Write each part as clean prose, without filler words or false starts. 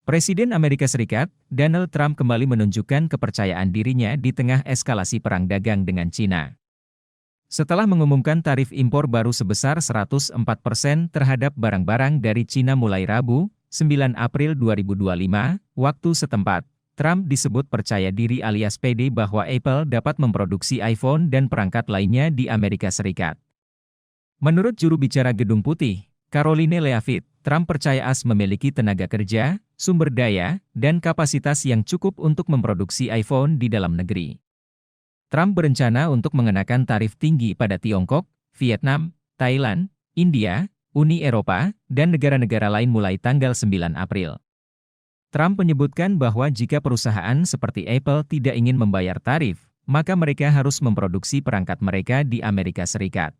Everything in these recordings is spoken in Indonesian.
Presiden Amerika Serikat, Donald Trump kembali menunjukkan kepercayaan dirinya di tengah eskalasi perang dagang dengan Cina. Setelah mengumumkan tarif impor baru sebesar 104% terhadap barang-barang dari Cina mulai Rabu, 9 April 2025, waktu setempat, Trump disebut percaya diri alias pede bahwa Apple dapat memproduksi iPhone dan perangkat lainnya di Amerika Serikat. Menurut juru bicara Gedung Putih, Caroline Leavitt, Trump percaya AS memiliki tenaga kerja, sumber daya, dan kapasitas yang cukup untuk memproduksi iPhone di dalam negeri. Trump berencana untuk mengenakan tarif tinggi pada Tiongkok, Vietnam, Thailand, India, Uni Eropa, dan negara-negara lain mulai tanggal 9 April. Trump menyebutkan bahwa jika perusahaan seperti Apple tidak ingin membayar tarif, maka mereka harus memproduksi perangkat mereka di Amerika Serikat.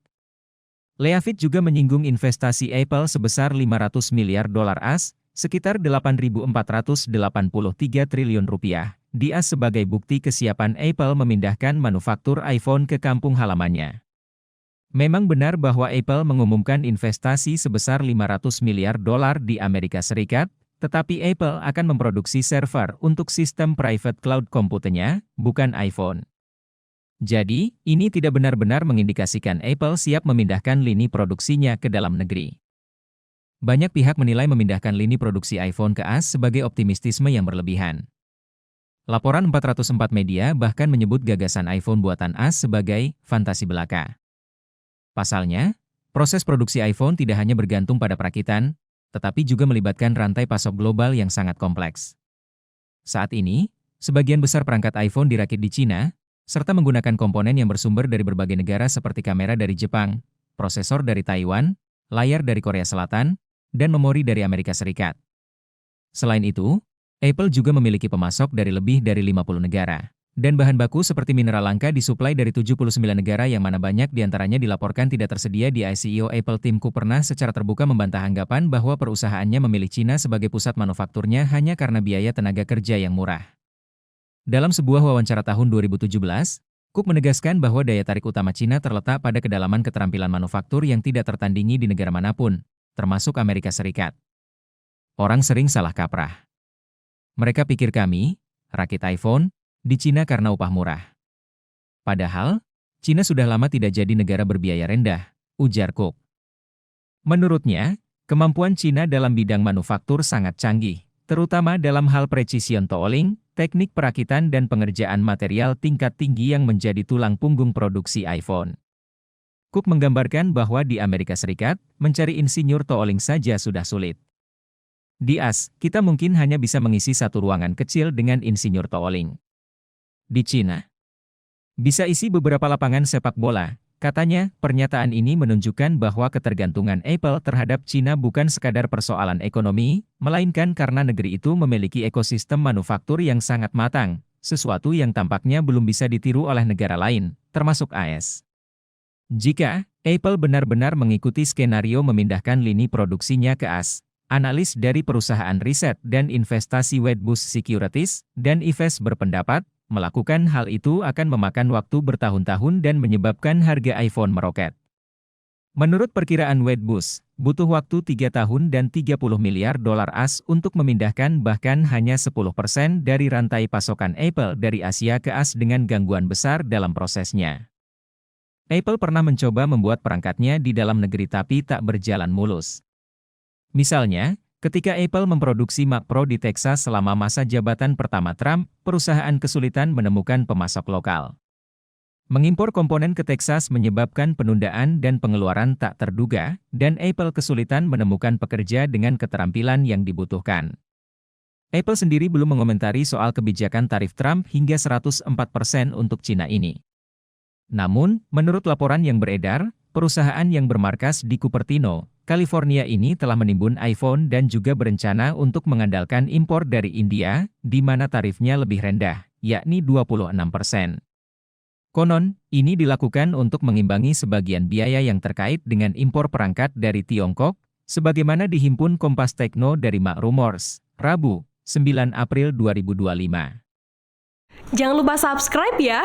Leavitt juga menyinggung investasi Apple sebesar 500 miliar dolar AS, sekitar 8.483 triliun rupiah, di AS sebagai bukti kesiapan Apple memindahkan manufaktur iPhone ke kampung halamannya. Memang benar bahwa Apple mengumumkan investasi sebesar 500 miliar dolar di Amerika Serikat, tetapi Apple akan memproduksi server untuk sistem private cloud komputernya, bukan iPhone. Jadi, ini tidak benar-benar mengindikasikan Apple siap memindahkan lini produksinya ke dalam negeri. Banyak pihak menilai memindahkan lini produksi iPhone ke AS sebagai optimistisme yang berlebihan. Laporan 404 Media bahkan menyebut gagasan iPhone buatan AS sebagai fantasi belaka. Pasalnya, proses produksi iPhone tidak hanya bergantung pada perakitan, tetapi juga melibatkan rantai pasok global yang sangat kompleks. Saat ini, sebagian besar perangkat iPhone dirakit di Cina, serta menggunakan komponen yang bersumber dari berbagai negara seperti kamera dari Jepang, prosesor dari Taiwan, layar dari Korea Selatan, dan memori dari Amerika Serikat. Selain itu, Apple juga memiliki pemasok dari lebih dari 50 negara. Dan bahan baku seperti mineral langka disuplai dari 79 negara yang mana banyak diantaranya dilaporkan tidak tersedia di CEO Apple. Tim Cook pernah secara terbuka membantah anggapan bahwa perusahaannya memilih Cina sebagai pusat manufakturnya hanya karena biaya tenaga kerja yang murah. Dalam sebuah wawancara tahun 2017, Cook menegaskan bahwa daya tarik utama Cina terletak pada kedalaman keterampilan manufaktur yang tidak tertandingi di negara manapun, termasuk Amerika Serikat. Orang sering salah kaprah. Mereka pikir kami, rakit iPhone, di Cina karena upah murah. Padahal, Cina sudah lama tidak jadi negara berbiaya rendah, ujar Cook. Menurutnya, kemampuan Cina dalam bidang manufaktur sangat canggih, terutama dalam hal precision tooling, teknik perakitan dan pengerjaan material tingkat tinggi yang menjadi tulang punggung produksi iPhone. Cook menggambarkan bahwa di Amerika Serikat, mencari insinyur tooling saja sudah sulit. Di AS, kita mungkin hanya bisa mengisi satu ruangan kecil dengan insinyur tooling. Di Cina, bisa isi beberapa lapangan sepak bola. Katanya, pernyataan ini menunjukkan bahwa ketergantungan Apple terhadap Cina bukan sekadar persoalan ekonomi, melainkan karena negeri itu memiliki ekosistem manufaktur yang sangat matang, sesuatu yang tampaknya belum bisa ditiru oleh negara lain, termasuk AS. Jika Apple benar-benar mengikuti skenario memindahkan lini produksinya ke AS, analis dari perusahaan riset dan investasi Wedbush Securities dan Ives berpendapat, melakukan hal itu akan memakan waktu bertahun-tahun dan menyebabkan harga iPhone meroket. Menurut perkiraan Wedbush, butuh waktu 3 tahun dan 30 miliar dolar AS untuk memindahkan bahkan hanya 10% dari rantai pasokan Apple dari Asia ke AS dengan gangguan besar dalam prosesnya. Apple pernah mencoba membuat perangkatnya di dalam negeri tapi tak berjalan mulus. Misalnya, ketika Apple memproduksi Mac Pro di Texas selama masa jabatan pertama Trump, perusahaan kesulitan menemukan pemasok lokal. Mengimpor komponen ke Texas menyebabkan penundaan dan pengeluaran tak terduga, dan Apple kesulitan menemukan pekerja dengan keterampilan yang dibutuhkan. Apple sendiri belum mengomentari soal kebijakan tarif Trump hingga 104% untuk Cina ini. Namun, menurut laporan yang beredar, perusahaan yang bermarkas di Cupertino, California ini telah menimbun iPhone dan juga berencana untuk mengandalkan impor dari India, di mana tarifnya lebih rendah, yakni 26%. Konon, ini dilakukan untuk mengimbangi sebagian biaya yang terkait dengan impor perangkat dari Tiongkok, sebagaimana dihimpun Kompas Techno dari MacRumors, Rabu, 9 April 2025. Jangan lupa subscribe ya!